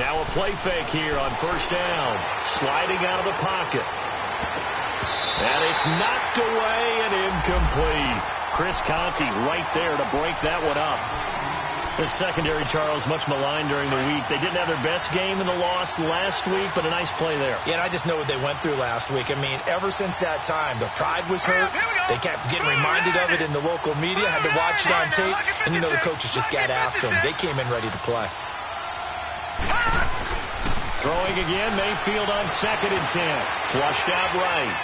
Now a play fake here on first down. Sliding out of the pocket. And it's knocked away and incomplete. Chris Conte right there to break that one up. The secondary, Charles, much maligned during the week. They didn't have their best game in the loss last week, but a nice play there. Yeah, and I just know what they went through last week. I mean, ever since that time, the pride was hurt. They kept getting reminded of it in the local media, had to watch it on tape, and you know the coaches just got after them. They came in ready to play. Throwing again, Mayfield on 2nd and 10. Flushed out right.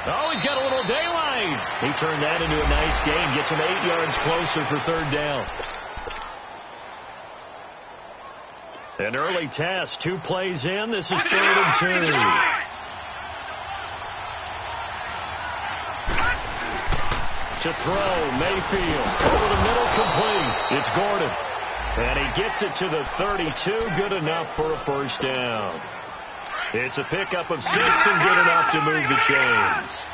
Oh, he's got a little daylight. He turned that into a nice gain. Gets him 8 yards closer for 3rd down. An early test. 2 plays in. This is 3rd and 2. To throw, Mayfield. Over the middle, complete. It's Gordon. And he gets it to the 32. Good enough for a first down. It's a pickup of 6 and good enough to move the chains.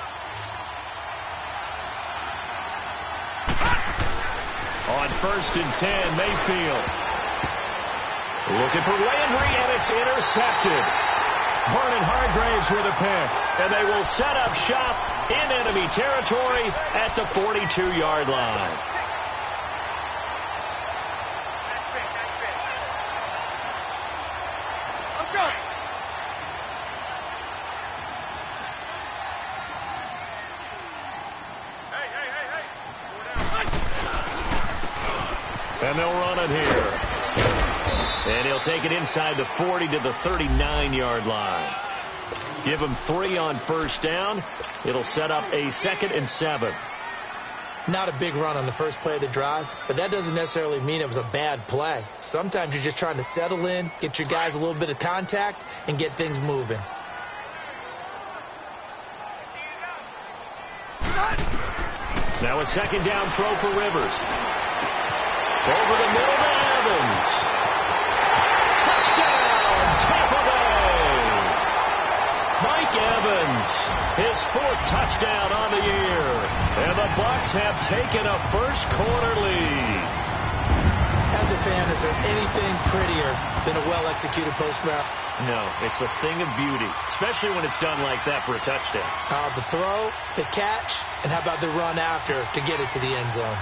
On 1st and 10, Mayfield. Looking for Landry, and it's intercepted. Vernon Hargreaves with a pick. And they will set up shop in enemy territory at the 42-yard line. And they'll run it here. And he'll take it inside the 40 to the 39-yard line. Give him 3 on first down. It'll set up a 2nd and 7. Not a big run on the first play of the drive, but that doesn't necessarily mean it was a bad play. Sometimes you're just trying to settle in, get your guys a little bit of contact, and get things moving. Now a 2nd down throw for Rivers. Over the middle to Evans. Touchdown, Tampa Bay. Mike Evans, his 4th touchdown on the year. And the Bucs have taken a first-quarter lead. As a fan, is there anything prettier than a well-executed post route? No, it's a thing of beauty, especially when it's done like that for a touchdown. The throw, the catch, and how about the run after to get it to the end zone?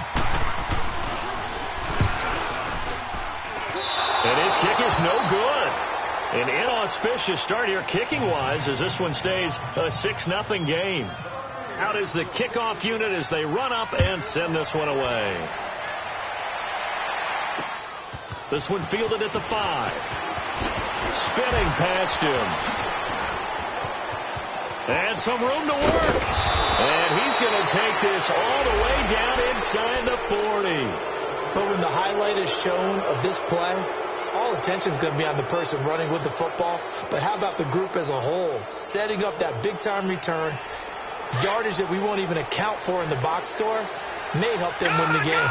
And his kick is no good. An inauspicious start here kicking-wise as this one stays a 6-0 game. Out is the kickoff unit as they run up and send this one away. This one fielded at the 5. Spinning past him. And some room to work. And he's going to take this all the way down inside the 40. But when the highlight is shown of this play, all attention is going to be on the person running with the football. But how about the group as a whole? Setting up that big-time return, yardage that we won't even account for in the box score, may help them win the game.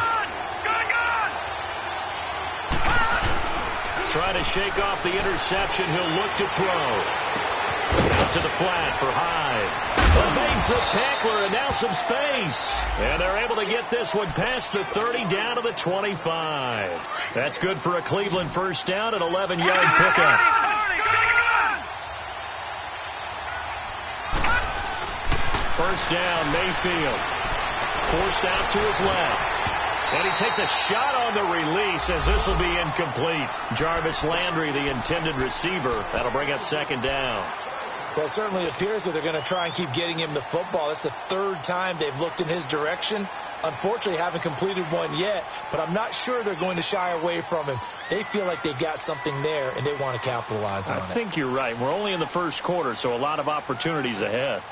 Trying to shake off the interception. He'll look to throw. Out to the flat for Hyde. Evades the tackler, and now some space. And they're able to get this one past the 30 down to the 25. That's good for a Cleveland first down, an 11-yard pickup. First down, Mayfield. Forced out to his left. And he takes a shot on the release as this will be incomplete. Jarvis Landry, the intended receiver. That'll bring up 2nd down. Well, it certainly appears that they're going to try and keep getting him the football. That's the 3rd time they've looked in his direction. Unfortunately, haven't completed one yet, but I'm not sure they're going to shy away from him. They feel like they've got something there, and they want to capitalize on it. I think you're right. We're only in the first quarter, so a lot of opportunities ahead.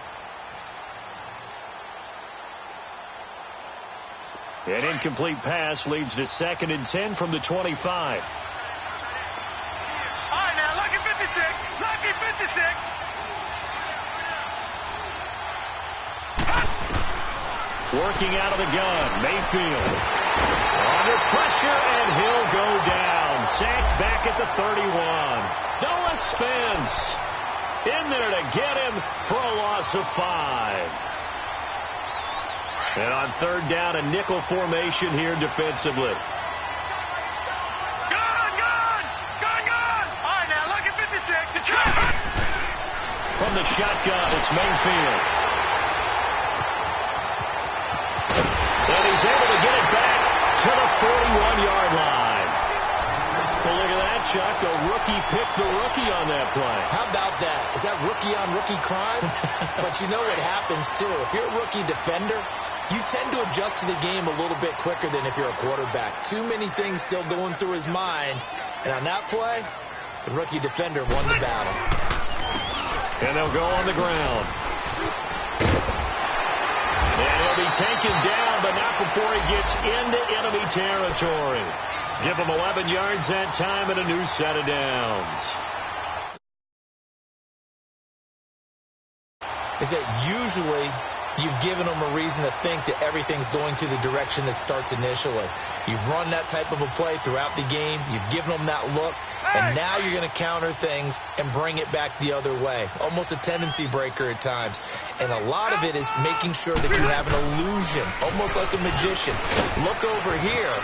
An incomplete pass leads to 2nd and 10 from the 25. All right, now, lucky 56. Lucky 56. Working out of the gun, Mayfield. Under pressure, and he'll go down. Sacked back at the 31. Noah Spence in there to get him for a loss of 5. And on 3rd down, a nickel formation here defensively. Gun! shotgun. It's Mayfield. And he's able to get it back to the 41-yard line. Well, look at that, Chuck. A rookie picked the rookie on that play. How about that? Is that rookie-on-rookie crime? But you know what happens, too. If you're a rookie defender, you tend to adjust to the game a little bit quicker than if you're a quarterback. Too many things still going through his mind. And on that play, the rookie defender won the battle. And they'll go on the ground. And he'll be taken down, but not before he gets into enemy territory. Give him 11 yards that time and a new set of downs. Is that usually you've given them a reason to think that everything's going to the direction that starts initially. You've run that type of a play throughout the game. You've given them that look. And now you're going to counter things and bring it back the other way. Almost a tendency breaker at times. And a lot of it is making sure that you have an illusion, almost like a magician. Look over here,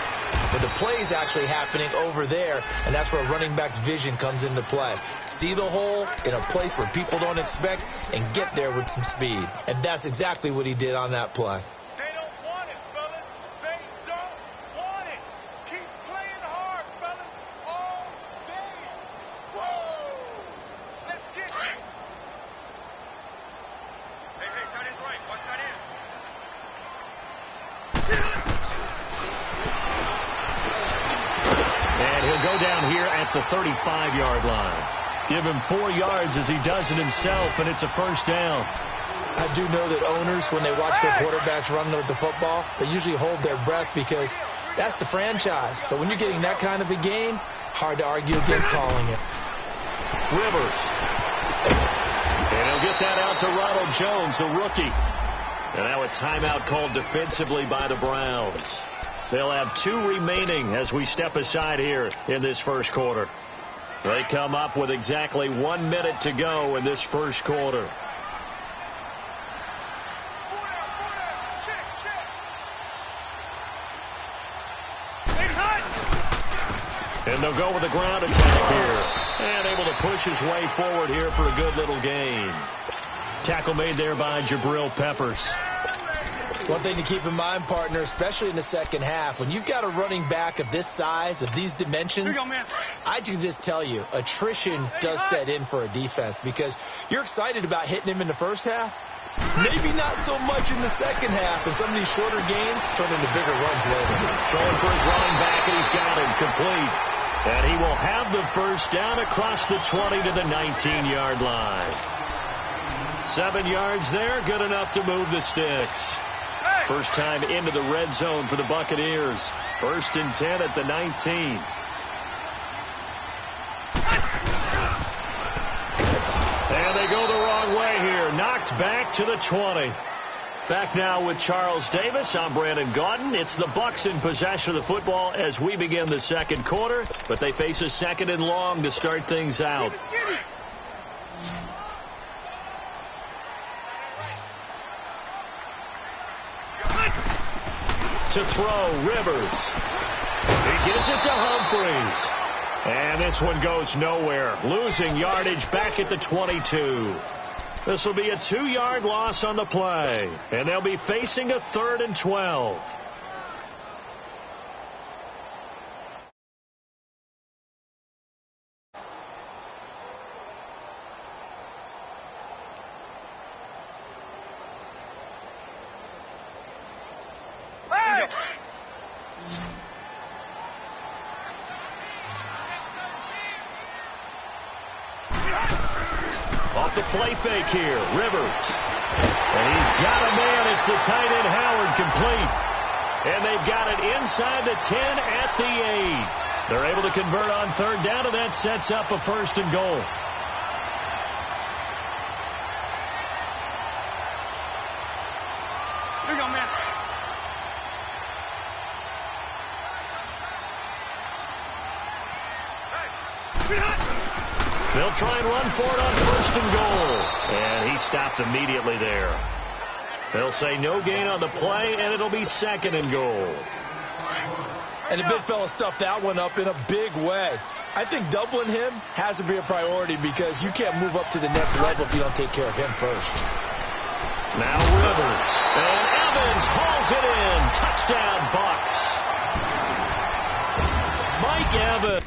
but the play is actually happening over there, and that's where a running back's vision comes into play. See the hole in a place where people don't expect and get there with some speed. And that's exactly what he did on that play. They don't want it, fellas. They don't want it. Keep playing hard, fellas, all day. Whoa! Let's get it. Hey, tight end's right. Watch tight end. And he'll go down here at the 35-yard line. Give him 4 yards as he does it himself, and it's a first down. I do know that owners, when they watch their quarterbacks run with the football, they usually hold their breath because that's the franchise. But when you're getting that kind of a game, hard to argue against calling it. Rivers. And he'll get that out to Ronald Jones, the rookie. And now a timeout called defensively by the Browns. They'll have 2 remaining as we step aside here in this first quarter. They come up with exactly 1 minute to go in this first quarter. And they'll go with the ground attack here. And able to push his way forward here for a good little gain. Tackle made there by Jabril Peppers. One thing to keep in mind, partner, especially in the second half, when you've got a running back of this size, of these dimensions, I can just tell you, attrition does set in for a defense because you're excited about hitting him in the first half. Maybe not so much in the second half, and some of these shorter gains turn into bigger runs later. Throwing for his running back, and he's got him complete. And he will have the first down across the 20 to the 19-yard line. 7 yards there, good enough to move the sticks. First time into the red zone for the Buccaneers. 1st and 10 at the 19. And they go the wrong way here. Knocked back to the 20. Back now with Charles Davis. I'm Brandon Gaudin. It's the Bucs in possession of the football as we begin the second quarter. But they face a 2nd and long to start things out. To throw, Rivers. He gives it to Humphries. And this one goes nowhere. Losing yardage back at the 22. This will be a 2-yard loss on the play. And they'll be facing a 3rd and 12. Off the play fake here, Rivers. And he's got a man. It's the tight end, Howard, complete. And they've got it inside the 10 at the 8. They're able to convert on 3rd down, and that sets up a 1st and goal. Here you go, man. They'll try and run for it on 1st and goal. And he stopped immediately there. They'll say no gain on the play, and it'll be 2nd and goal. And the big fella stuffed that one up in a big way. I think doubling him has to be a priority because you can't move up to the next level if you don't take care of him first. Now Rivers. And Evans hauls it in. Touchdown, Bucs. Mike Evans.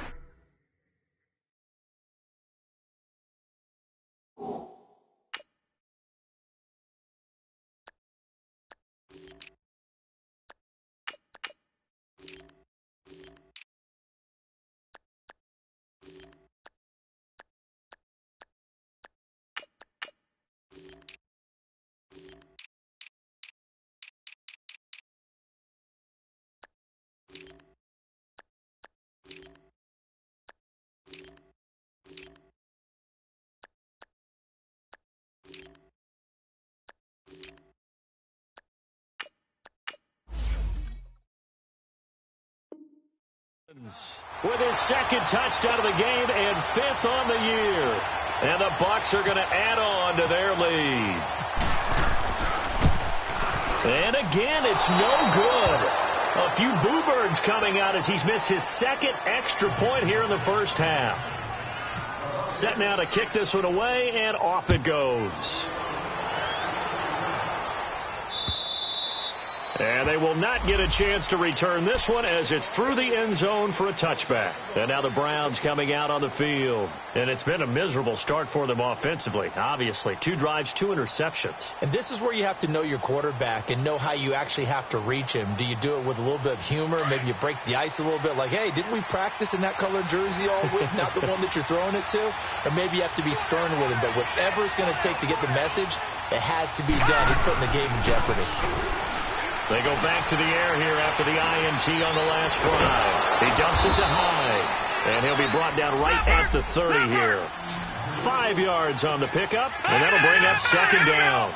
With his second touchdown of the game and 5th on the year. And the Bucs are going to add on to their lead. And again, it's no good. A few boo birds coming out as he's missed his second extra point here in the first half. Set now to kick this one away, and off it goes. And they will not get a chance to return this one as it's through the end zone for a touchback. And now the Browns coming out on the field. And it's been a miserable start for them offensively, obviously. 2 drives, 2 interceptions. And this is where you have to know your quarterback and know how you actually have to reach him. Do you do it with a little bit of humor? Maybe you break the ice a little bit like, hey, didn't we practice in that colored jersey all week, not the one that you're throwing it to? Or maybe you have to be stern with him. But whatever it's going to take to get the message, it has to be done. He's putting the game in jeopardy. They go back to the air here after the INT on the last drive. He dumps it to Hyde, and he'll be brought down right at the 30 here. 5 yards on the pickup, and that'll bring up second down.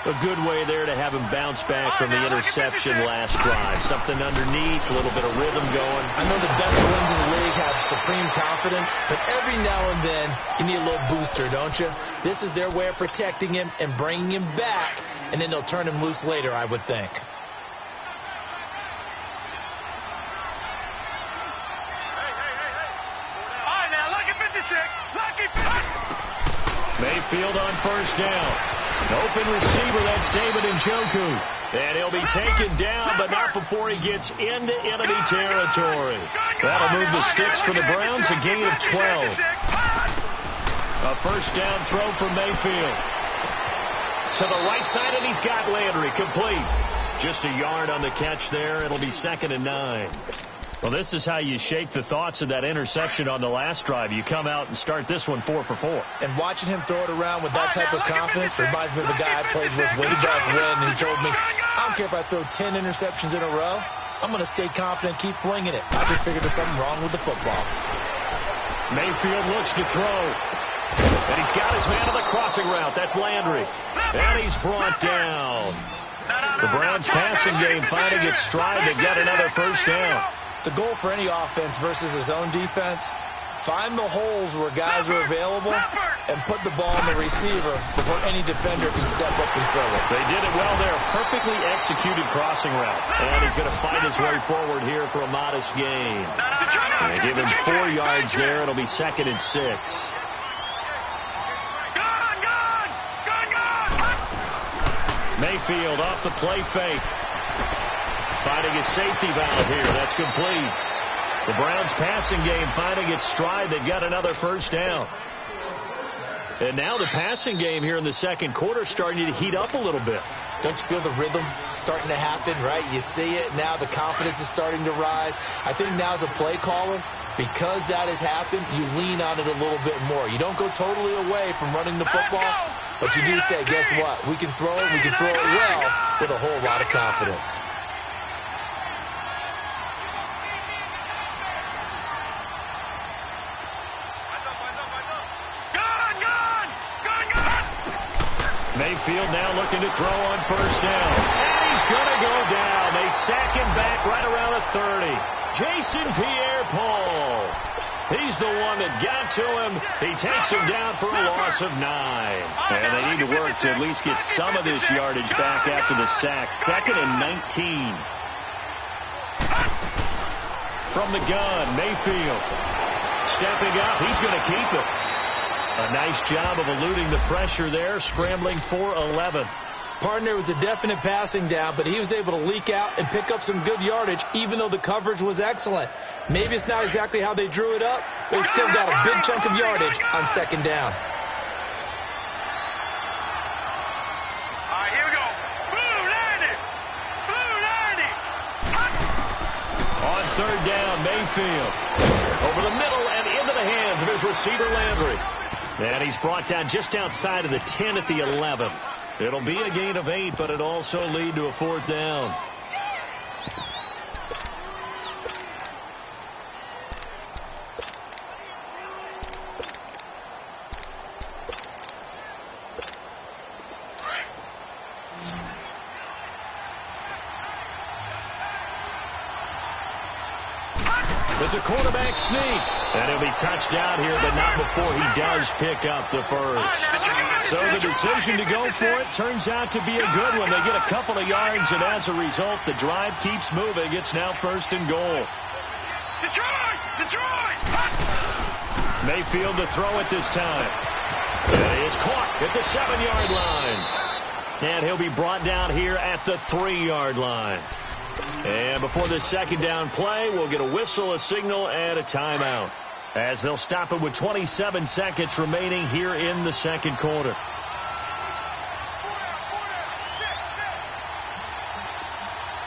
A good way there to have him bounce back from the interception last drive. Something underneath, a little bit of rhythm going. I know the best ones in the league have supreme confidence, but every now and then you need a little booster, don't you? This is their way of protecting him and bringing him back, and then they'll turn him loose later, I would think. Mayfield on first down. Open receiver, that's David Njoku. And he'll be taken down, but not before he gets into enemy territory. That'll move the sticks for the Browns, a gain of 12. A first down throw for Mayfield. To the right side, and he's got Landry complete. Just a yard on the catch there. It'll be 2nd and 9. Well, this is how you shake the thoughts of that interception on the last drive. You come out and start this one 4 for 4. And watching him throw it around with that type of confidence reminds me of a guy I played with way back when, and he told me, I don't care if I throw 10 interceptions in a row. I'm going to stay confident, keep flinging it. I just figured there's something wrong with the football. Mayfield looks to throw. And he's got his man on the crossing route. That's Landry. And he's brought down. The Browns passing game finding its stride to get another first down. The goal for any offense versus his own defense, find the holes where guys are available and put the ball on the receiver before any defender can step up and throw it. They did it well there. Perfectly executed crossing route. And he's going to fight his way forward here for a modest gain. They give him 4 yards there. It'll be 2nd and 6. Mayfield off the play fake. Finding his safety valve here. That's complete. The Browns passing game finding its stride. They've got another first down. And now the passing game here in the second quarter starting to heat up a little bit. Don't you feel the rhythm starting to happen, right? You see it now. The confidence is starting to rise. I think now as a play caller, because that has happened, you lean on it a little bit more. You don't go totally away from running the football, but you do say, guess what? We can throw it. We can throw it well with a whole lot of confidence. Mayfield now looking to throw on first down. And he's going to go down. They sack him back right around the 30. Jason Pierre-Paul. He's the one that got to him. He takes him down for a loss of 9. And they need to work to at least get some of this yardage back after the sack. 2nd and 19. from the gun. Mayfield stepping up. He's going to keep it. A nice job of eluding the pressure there, scrambling for 11. Partner was a definite passing down, but he was able to leak out and pick up some good yardage, even though the coverage was excellent. Maybe it's not exactly how they drew it up, but he still got a big chunk of yardage on second down. All right, here we go. Blue 90. Blue 90. On third down, Mayfield over the middle and into the hands of his receiver, Landry. And he's brought down just outside of the 10 at the 11. It'll be a gain of 8, but it also lead to a fourth down. It's a quarterback sneak. And he'll be touched down here, but not before he does pick up the first. So the decision to go for it turns out to be a good one. They get a couple of yards, and as a result, the drive keeps moving. It's now first and goal. Detroit! Detroit! Mayfield to throw it this time. And he is caught at the 7-yard line. And he'll be brought down here at the 3-yard line. And before the second down play, we'll get a whistle, a signal, and a timeout, as they'll stop it with 27 seconds remaining here in the second quarter. All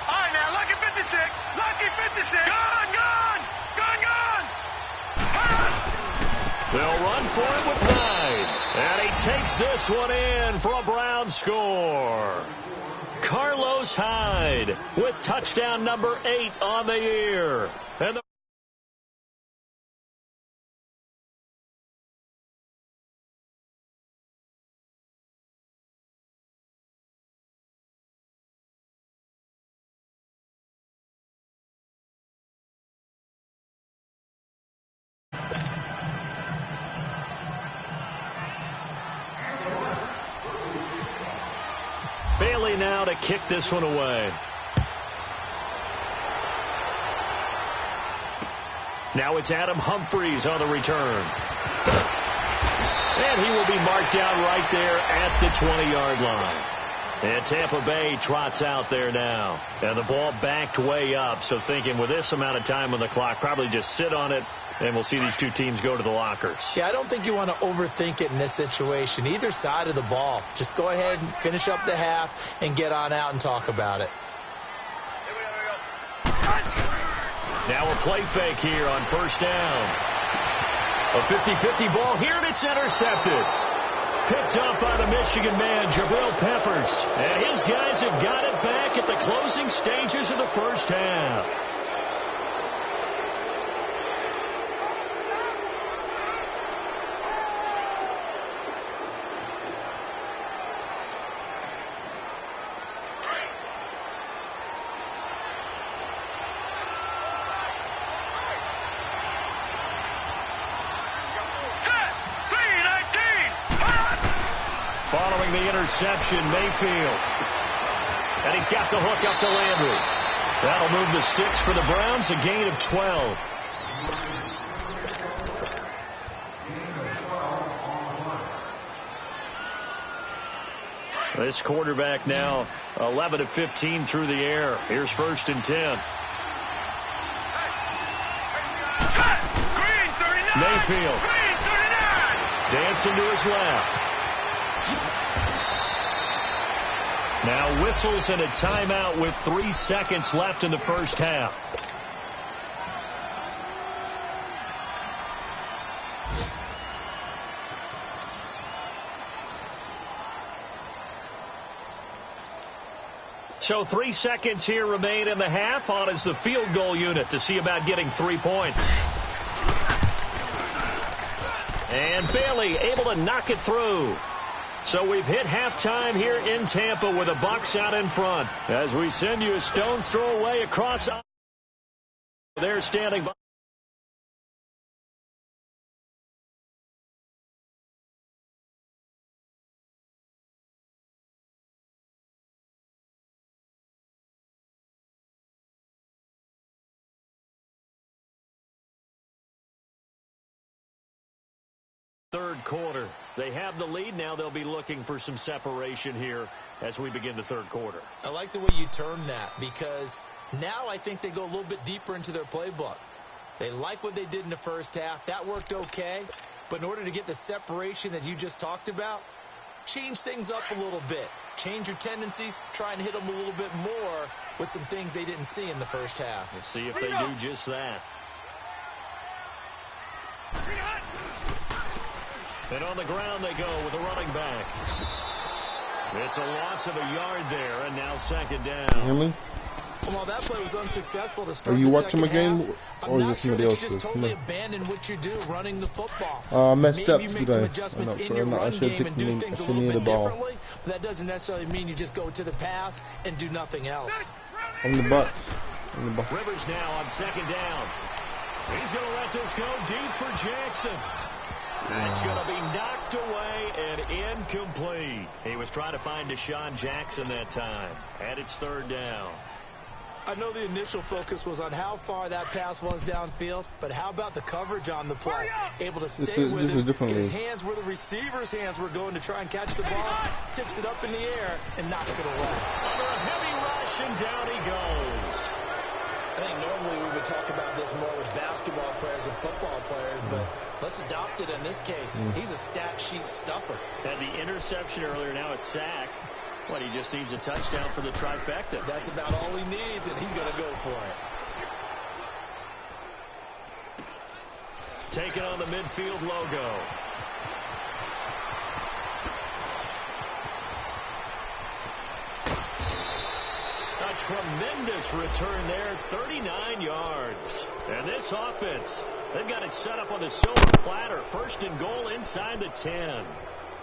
right, now, lucky 56. Lucky 56. Gone, gone. Gone, gone. They'll run for it with 9. And he takes this one in for a Brown score. Carlos Hyde with touchdown number 8 on the year. And the Bailey now to kick this one away. Now it's Adam Humphries on the return. And he will be marked down right there at the 20-yard line. And Tampa Bay trots out there now. And the ball backed way up. So thinking with this amount of time on the clock, probably just sit on it, and we'll see these two teams go to the lockers. Yeah, I don't think you want to overthink it in this situation. Either side of the ball. Just go ahead and finish up the half and get on out and talk about it. Now a play fake here on first down. A 50-50 ball here, and it's intercepted. Picked up by the Michigan man, Jabril Peppers. And his guys have got it back at the closing stages of the first half. Following the interception, Mayfield. And he's got the hook up to Landry. That'll move the sticks for the Browns, a gain of 12. This quarterback now 11 of 15 through the air. Here's first and 10. Mayfield. Dancing to his left. Now whistles and a timeout with 3 seconds left in the first half. So 3 seconds here remain in the half. On is the field goal unit to see about getting 3 points. And Bailey able to knock it through. So we've hit halftime here in Tampa with the Bucs out in front. As we send you a stone's throw away across. They're standing by. Third quarter. They have the lead. Now they'll be looking for some separation here as we begin the third quarter. I like the way you term that, because now I think they go a little bit deeper into their playbook. They like what they did in the first half. That worked okay. But in order to get the separation that you just talked about, change things up a little bit. Change your tendencies. Try and hit them a little bit more with some things they didn't see in the first half. Let's see if they do just that. And on the ground they go with a running back. It's a loss of a yard there, and now second down. You hear me? Well, that play was unsuccessful to start. Are you the watching my second game, half. or is I'm it not sure somebody that else's? you just totally abandon what you do running the football. I messed up Maybe you make today. some adjustments in your run game and do things a little bit differently. But that doesn't necessarily mean you just go to the pass and do nothing else. On the Bucks. Rivers now on second down. He's going to let this go deep for Jackson. It's going to be knocked away and incomplete. He was trying to find Deshaun Jackson that time. And it's third down. I know the initial focus was on how far that pass was downfield, but how about the coverage on the play? Able to stay with it. His hands where the receiver's hands were going to try and catch the ball, tips it up in the air, and knocks it away. Under a heavy rush, and down he goes. I think normally we would talk about this more with basketball players and football players, but let's adopt it in this case. He's a stat sheet stuffer. Had the interception earlier, now a sack. What, he just needs a touchdown for the trifecta. That's about all he needs, and he's going to go for it. Taking on the midfield logo. A tremendous return there, 39 yards. And this offense, they've got it set up on the silver platter. First and goal inside the 10.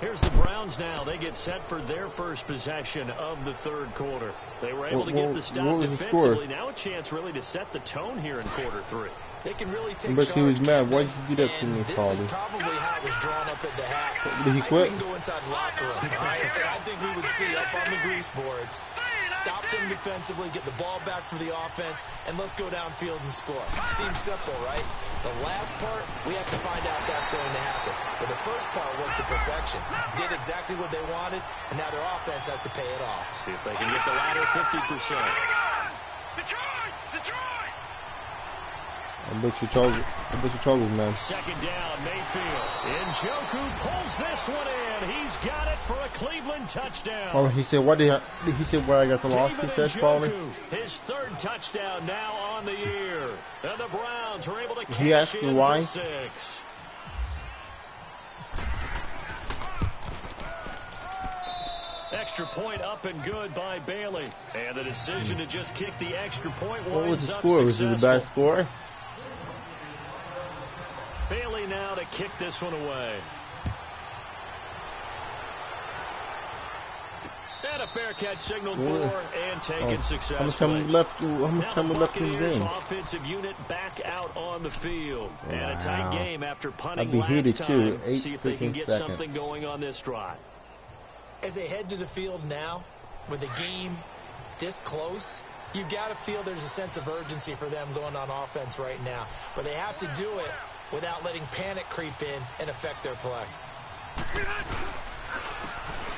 Here's the Browns now. They get set for their first possession of the third quarter. They were able to get the stop defensively. Now a chance really to set the tone here in quarter three. They can really take but he was mad. Why did you do that to me, Father? This is probably how it was drawn up at the half. Did he quit? We can go inside the locker room. Right? I think we would see up on the grease boards, stop them defensively, get the ball back for the offense, and let's go downfield and score. Seems simple, right? The last part, we have to find out that's going to happen. But the first part worked to perfection. Did exactly what they wanted, and now their offense has to pay it off. See if they can get the latter 50%. I bet you Charles, man. Second down, Mayfield. Njoku pulls this one in. He's got it for a Cleveland touchdown. Oh, he said, he said where I got the loss, he said, Paulie. His third touchdown now on the year. And the Browns are able to He asked cash in why? for 6. Extra point up and good by Bailey. And the decision to just kick the extra point What was winds the up score? Was it successful. a bad score? Bailey now to kick this one away. And a fair catch signaled for and taken successfully. How much time left in the game? Offensive unit back out on the field. Wow. And a tight game after punting I'd be heated last too. time. See if they can get seconds. something going on this drive. As they head to the field now, with the game this close, you got to feel there's a sense of urgency for them going on offense right now. But they have to do it without letting panic creep in and affect their play.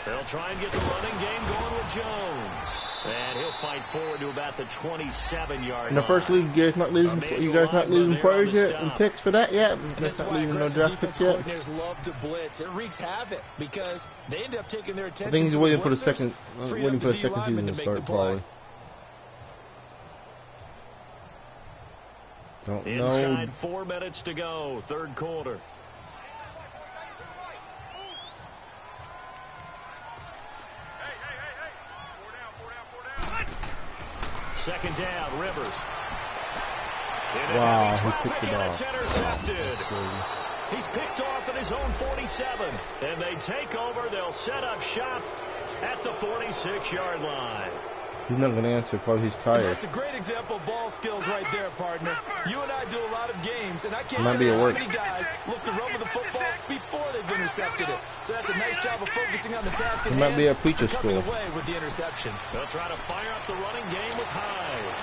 They'll try and get the running game going with Jones. And he'll fight forward to about the 27-yard line. In the first league, you guys not losing players yet and picks for that yet? That's not losing no draft picks yet? Coordinators love to blitz. It wreaks havoc because they end up taking their attention. I think he's to waiting for the blitzers, second season to start, probably. Don't know. Inside 4 minutes to go, third quarter. Second down, Rivers. Wow, he picked it off. It's intercepted. He's picked off at his own 47. And they take over. They'll set up shop at the 46-yard line. He's not going to answer, probably he's tired. That's a great example of ball skills right there, partner. You and I do a lot of games, and I can't Might tell be you at how work. many guys look to run with the football before they've intercepted it. So that's a nice job of focusing on the task at hand. Might be at preacher coming school. away with the interception. They'll try to fire up the running game with Hyde.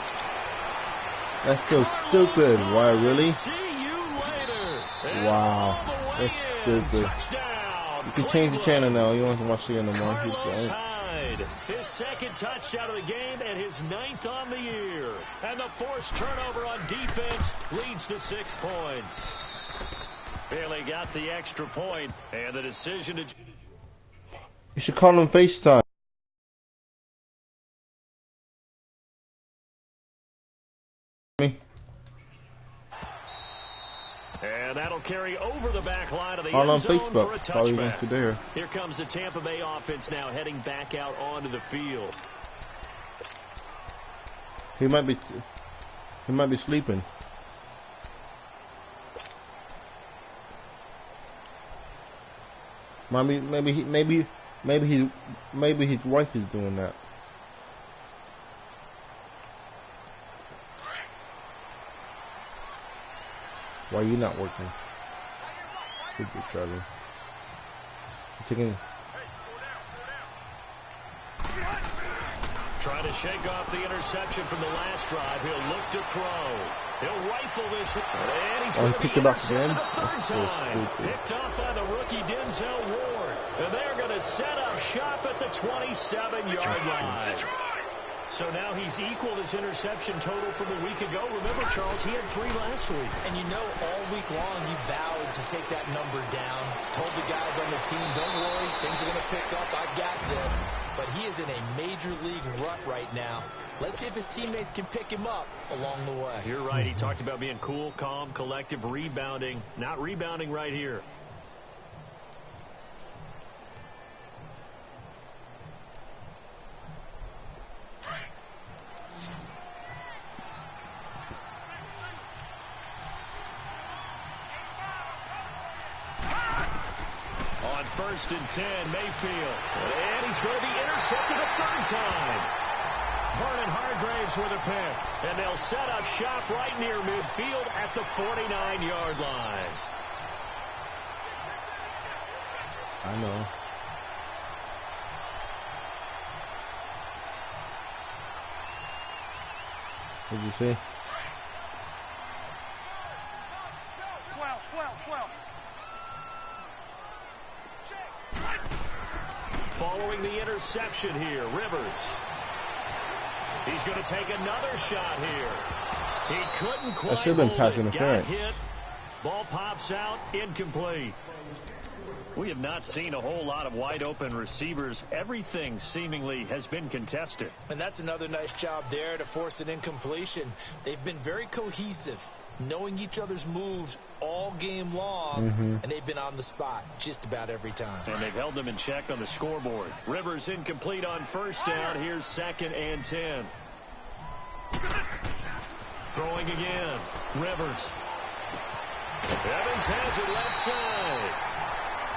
That's so stupid. Why, really? See you later. And Wow. all the way in. Touchdown. You can change the channel now. You don't have to watch it anymore. Carlos Hyde, his second touchdown of the game and his 9th on the year. And the forced turnover on defense leads to 6 points. Bailey got the extra point, and the decision to... You should call him FaceTime. And that'll carry over the back line of the All on end zone for a Facebook. Probably went touchback. to there. Here comes the Tampa Bay offense now heading back out onto the field. He might be sleeping. Maybe his wife is doing that. Why are you not working? Good, Charlie. You're taking. Trying to shake off the interception from the last drive. He'll look to throw. He'll rifle this. And he's going to pick be it up intercepted again. the third That's so time. stupid. Picked off by the rookie Denzel Ward. And they're going to set up shop at the 27-yard line. So now he's equaled his interception total from a week ago. Remember, Charles, he had 3 last week. And you know, all week long he vowed to take that number down. Told the guys on the team, don't worry, things are going to pick up. I've got this. But he is in a major league rut right now. Let's see if his teammates can pick him up along the way. You're right. He talked about being cool, calm, collective, rebounding. Not rebounding right here. On 1st and 10, Mayfield. And he's going to be intercepted a 3rd time. Vernon Hargraves with a pick. And they'll set up shop right near midfield at the 49-yard line. I know. What did you say? 12. Following the interception here, Rivers. He's going to take another shot here. He couldn't quite That should have been hold pass it. Got interference. hit. Ball pops out, incomplete. We have not seen a whole lot of wide open receivers. Everything seemingly has been contested. And that's another nice job there to force an incompletion. They've been very cohesive, knowing each other's moves all game long, and they've been on the spot just about every time. And they've held them in check on the scoreboard. Rivers incomplete on 1st down. Here's 2nd and 10. Throwing again. Rivers. Evans has it left side.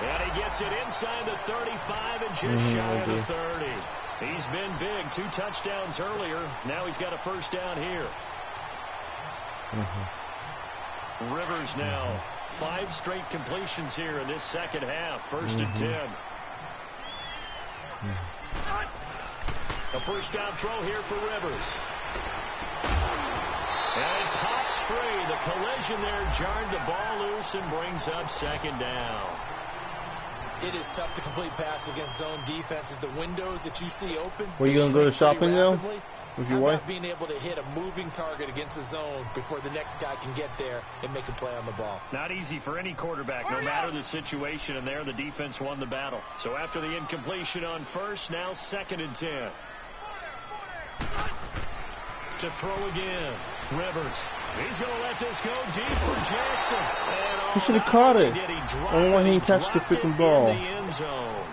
And he gets it inside the 35 and just shy of the 30. He's been big. 2 touchdowns earlier. Now he's got a 1st down here. Rivers now 5 straight completions here in this 2nd half. 1st and 10. A 1st down throw here for Rivers. And it pops free. The collision there jarred the ball loose and brings up 2nd down. It is tough to complete pass against zone defenses. The windows that you see open. Were you gonna go to shopping now? Rapidly. With your How wife? about being able to hit a moving target against the zone before the next guy can get there and make a play on the ball? Not easy for any quarterback, no matter the situation, and there the defense won the battle. So after the incompletion on 1st, now 2nd and 10. To throw again, Rivers. He's going to let this go deep for Jackson. And He should have caught it. did he drop Only when it? he touched the dropped it freaking ball. in the end zone.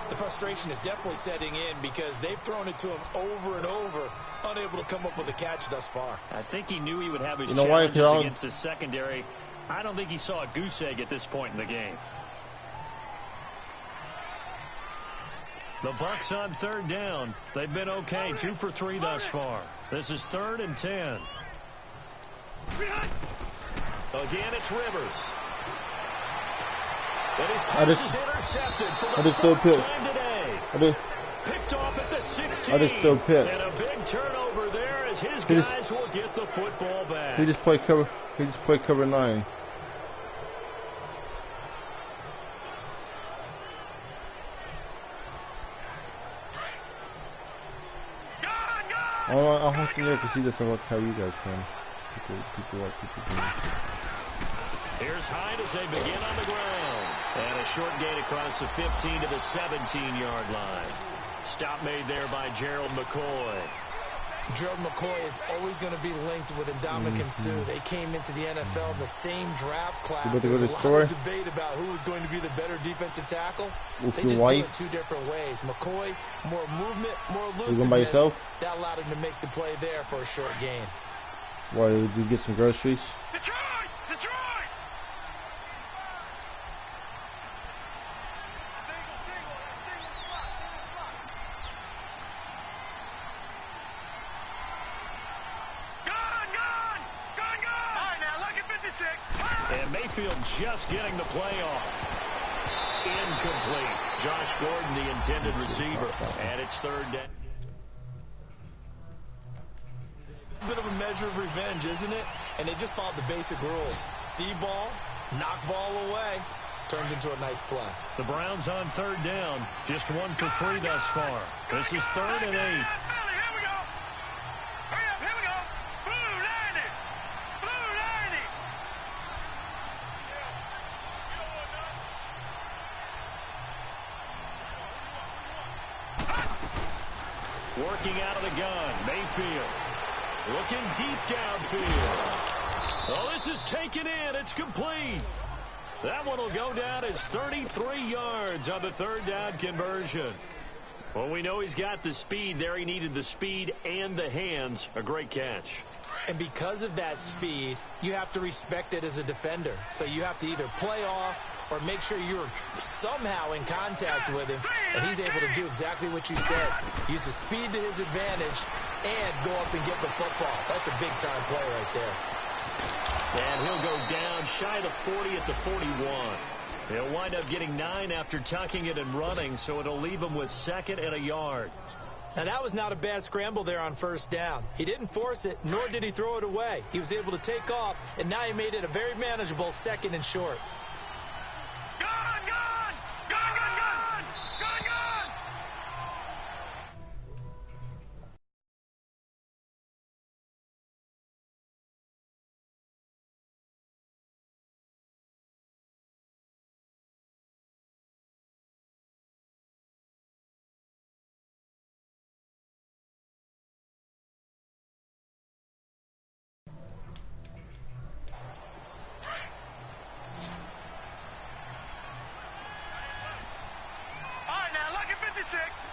The frustration is definitely setting in because they've thrown it to him over and over, unable to come up with a catch thus far. I think he knew he would have his You know why? challenges against the secondary. I don't think he saw a goose egg at this point in the game. The Bucs on 3rd down. They've been okay. 2 for 3 thus far. This is 3rd and 10. Again, it's Rivers. And his pass is intercepted for the 3rd time today. Picked off at the 16. I just still picked. And a big turnover there as his guys will get the football back. He just played cover 9. I hope they can see this and look how you guys can. People can. Here's Hyde as they begin on the ground. And a short gain across the 15 to the 17-yard line. Stop made there by Gerald McCoy. Gerald McCoy is always going to be linked with Ndamukong Suh. They came into the NFL in the same draft class. There was a lot of debate about who was going to be the better defensive tackle. They just do it two different ways. McCoy, more movement, more looseness. That allowed him to make the play there for a short gain. Why, did you get some groceries? Detroit! Detroit! And Mayfield just getting the play off. Incomplete. Josh Gordon, the intended receiver. And it's third down. A bit of a measure of revenge, isn't it? And they just followed the basic rules. See ball, knock ball away. Turns into a nice play. The Browns on third down. Just 1 for 3 thus far. This is 3rd and 8. Working out of the gun, Mayfield. Looking deep downfield. Oh, this is taken in. It's complete. That one will go down as 33 yards on the third down conversion. Well, we know he's got the speed there. He needed the speed and the hands. A great catch. And because of that speed, you have to respect it as a defender. So you have to either play off or make sure you're somehow in contact with him, and he's able to do exactly what you said. Use the speed to his advantage and go up and get the football. That's a big-time play right there. And he'll go down shy of the 40 at the 41. He'll wind up getting 9 after tucking it and running, so it'll leave him with 2nd and a yard. Now, that was not a bad scramble there on first down. He didn't force it, nor did he throw it away. He was able to take off, and now he made it a very manageable 2nd and short.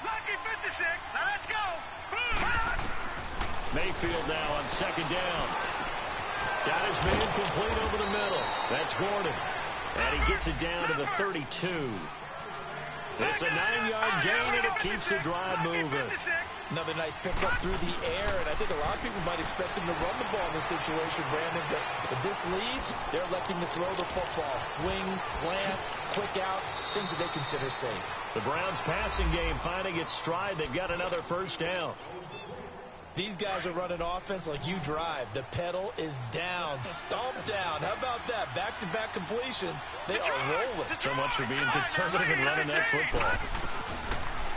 Lucky 56. Now let's go. Mayfield now on 2nd down. Got his man complete over the middle. That's Gordon. And he gets it down to the 32. It's a 9-yard gain, and it keeps the drive moving. Another nice pickup through the air, and I think a lot of people might expect him to run the ball in this situation, Brandon, but with this lead, they're electing to throw the football. Swings, slants, quick outs, things that they consider safe. The Browns' passing game finding its stride. They've got another first down. These guys are running offense like you drive. The pedal is down, stomped down. How about that? Back-to-back completions. They are rolling. So much for being conservative and running that football.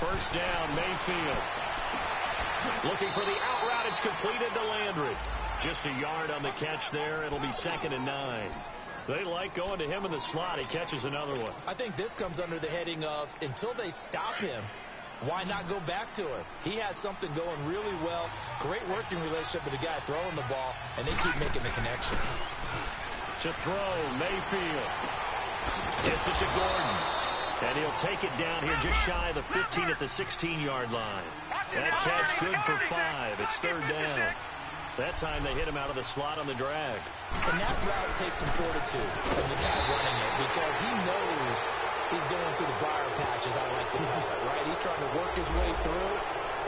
First down, Mayfield. Looking for the out route. It's completed to Landry. Just a yard on the catch there. It'll be 2nd and 9. They like going to him in the slot. He catches another one. I think this comes under the heading of until they stop him, why not go back to him? He has something going really well. Great working relationship with the guy throwing the ball, and they keep making the connection. To throw, Mayfield. Gets it to Gordon. And he'll take it down here just shy of the 15 at the 16-yard line. That catch good for 5. It's 3rd down. That time they hit him out of the slot on the drag. And that route takes some fortitude from the guy running it because he knows he's going through the briar patches, I like to call it, right? He's trying to work his way through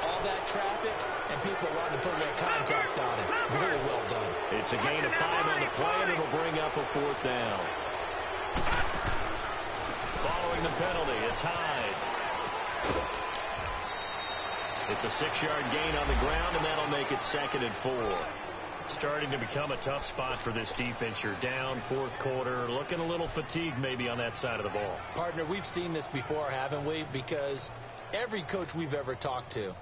all that traffic, and people are wanting to put their contact on it. Really well done. It's a gain of 5 on the play, and it'll bring up a 4th down. Following the penalty, it's Hyde. It's a 6-yard gain on the ground, and that'll make it 2nd and 4. Starting to become a tough spot for this defense. You're down 4th quarter, looking a little fatigued maybe on that side of the ball. Partner, we've seen this before, haven't we? Because every coach we've ever talked to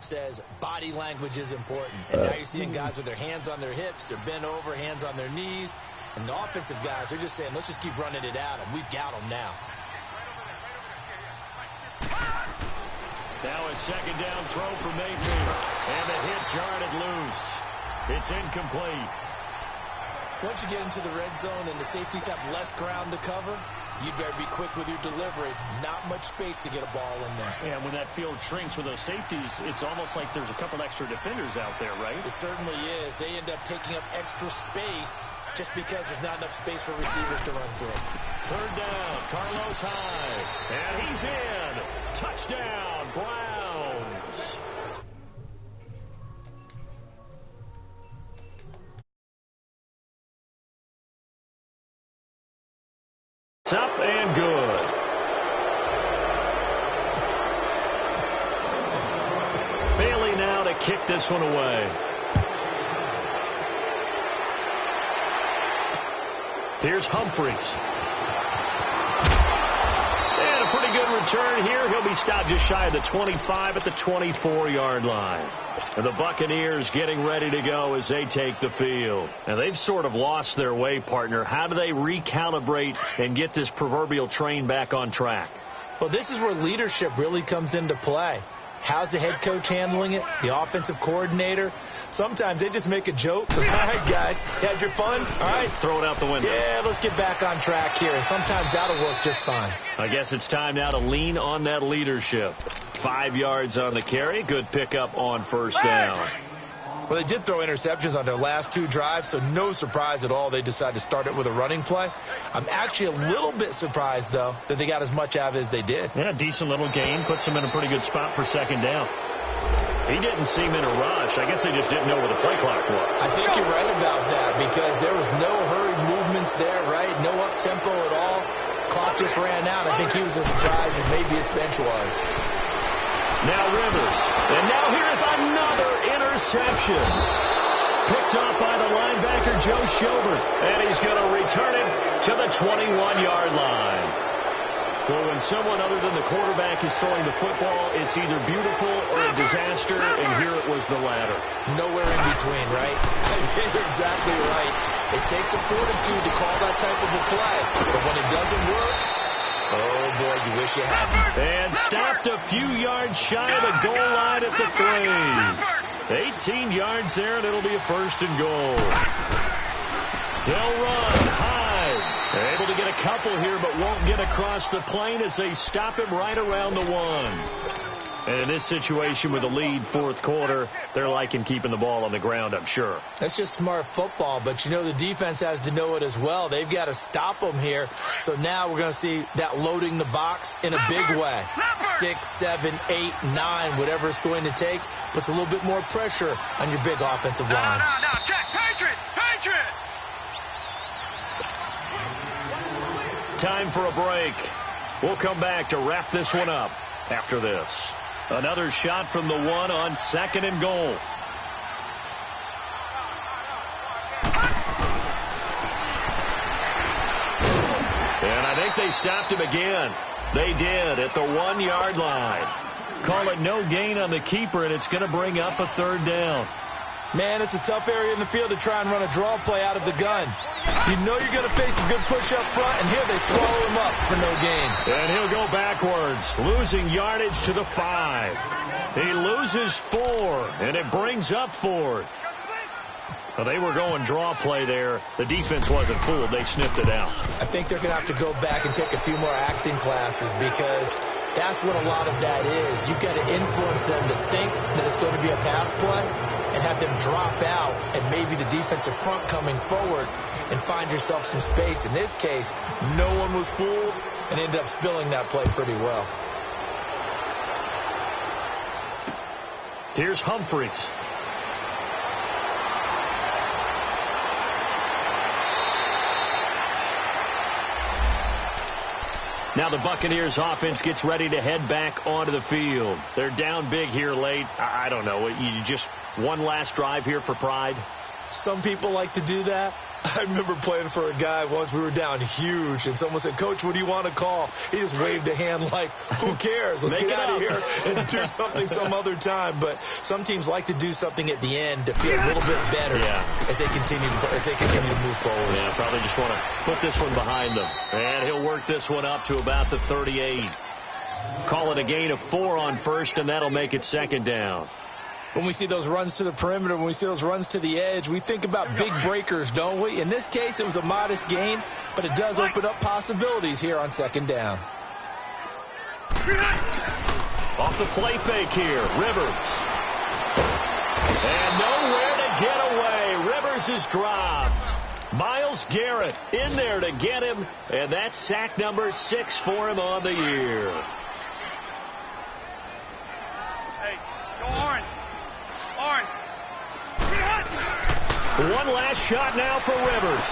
says body language is important. And now you're seeing guys with their hands on their hips, they're bent over, hands on their knees. And the offensive guys are just saying, let's just keep running it at them. We've got them now. Now a second down throw for Mayfield. And the hit jarred it loose. It's incomplete. Once you get into the red zone and the safeties have less ground to cover, you better be quick with your delivery. Not much space to get a ball in there. Yeah, when that field shrinks with those safeties, it's almost like there's a couple extra defenders out there, right? It certainly is. They end up taking up extra space just because there's not enough space for receivers to run through. Third down, Carlos Hyde. And he's in. Touchdown, Browns. It's up and good. Bailey now to kick this one away. Here's Humphries. And a pretty good return here. He'll be stopped just shy of the 25 at the 24-yard line. And the Buccaneers getting ready to go as they take the field. And they've sort of lost their way, partner. How do they recalibrate and get this proverbial train back on track? Well, this is where leadership really comes into play. How's the head coach handling it? The offensive coordinator? Sometimes they just make a joke. All right, guys, you had your fun? All right. Throw it out the window. Yeah, let's get back on track here. And sometimes that'll work just fine. I guess it's time now to lean on that leadership. 5 yards on the carry. Good pickup on first down. Well, they did throw interceptions on their last 2 drives, so no surprise at all they decided to start it with a running play. I'm actually a little bit surprised, though, that they got as much out of it as they did. Yeah, decent little gain. Puts them in a pretty good spot for second down. He didn't seem in a rush. I guess they just didn't know where the play clock was. I think you're right about that because there was no hurried movements there, right? No up-tempo at all. Clock just ran out. I think he was as surprised as maybe his bench was. Now Rivers. And now here is another interception. Picked off by the linebacker, Joe Schobert. And he's going to return it to the 21-yard line. Well, when someone other than the quarterback is throwing the football, it's either beautiful or a disaster, and here it was the latter. Nowhere in between, right? I think you're exactly right. It takes a fortitude to call that type of a play. But when it doesn't work, oh, boy, you wish you hadn't. And stopped a few yards shy of the goal line at the 3. 18 yards there, and it'll be a first and goal. They'll run. Hyde able to get a couple here, but won't get across the plane as they stop him right around the 1. And in this situation with a lead fourth quarter, they're liking keeping the ball on the ground, I'm sure. That's just smart football, but you know the defense has to know it as well. They've got to stop them here. So now we're going to see that loading the box in a big way. 6, 7, 8, 9, whatever it's going to take, puts a little bit more pressure on your big offensive line. No, check. Patriot! Time for a break. We'll come back to wrap this one up after this. Another shot from the 1 on second and goal. And I think they stopped him again. They did at the 1-yard line. Call it no gain on the keeper, and it's going to bring up a third down. Man, it's a tough area in the field to try and run a draw play out of the gun. You know you're going to face a good push up front, and here they swallow him up for no gain. And he'll go backwards, losing yardage to the 5. He loses 4, and it brings up 4th. Well, they were going draw play there. The defense wasn't fooled. They sniffed it out. I think they're going to have to go back and take a few more acting classes because that's what a lot of that is. You've got to influence them to think that it's going to be a pass play and have them drop out and maybe the defensive front coming forward and find yourself some space. In this case, no one was fooled and ended up spilling that play pretty well. Here's Humphries. Now the Buccaneers offense gets ready to head back onto the field. They're down big here late. I don't know. You just one last drive here for pride? Some people like to do that. I remember playing for a guy once. We were down huge, and someone said, "Coach, what do you want to call?" He just waved a hand like, "Who cares? Let's get out of here and do something some other time." But some teams like to do something at the end to feel a little bit better as they continue to move forward. Yeah, probably just want to put this one behind them. And he'll work this one up to about the 38. Call it a gain of 4 on first, and that'll make it second down. When we see those runs to the perimeter, when we see those runs to the edge, we think about big breakers, don't we? In this case, it was a modest gain, but it does open up possibilities here on second down. Off the play fake here, Rivers. And nowhere to get away. Rivers is dropped. Myles Garrett in there to get him, and that's sack number 6 for him on the year. Hey, go orange. Orange. One last shot now for Rivers.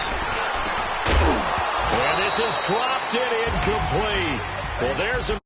And this is dropped and incomplete. Well, there's a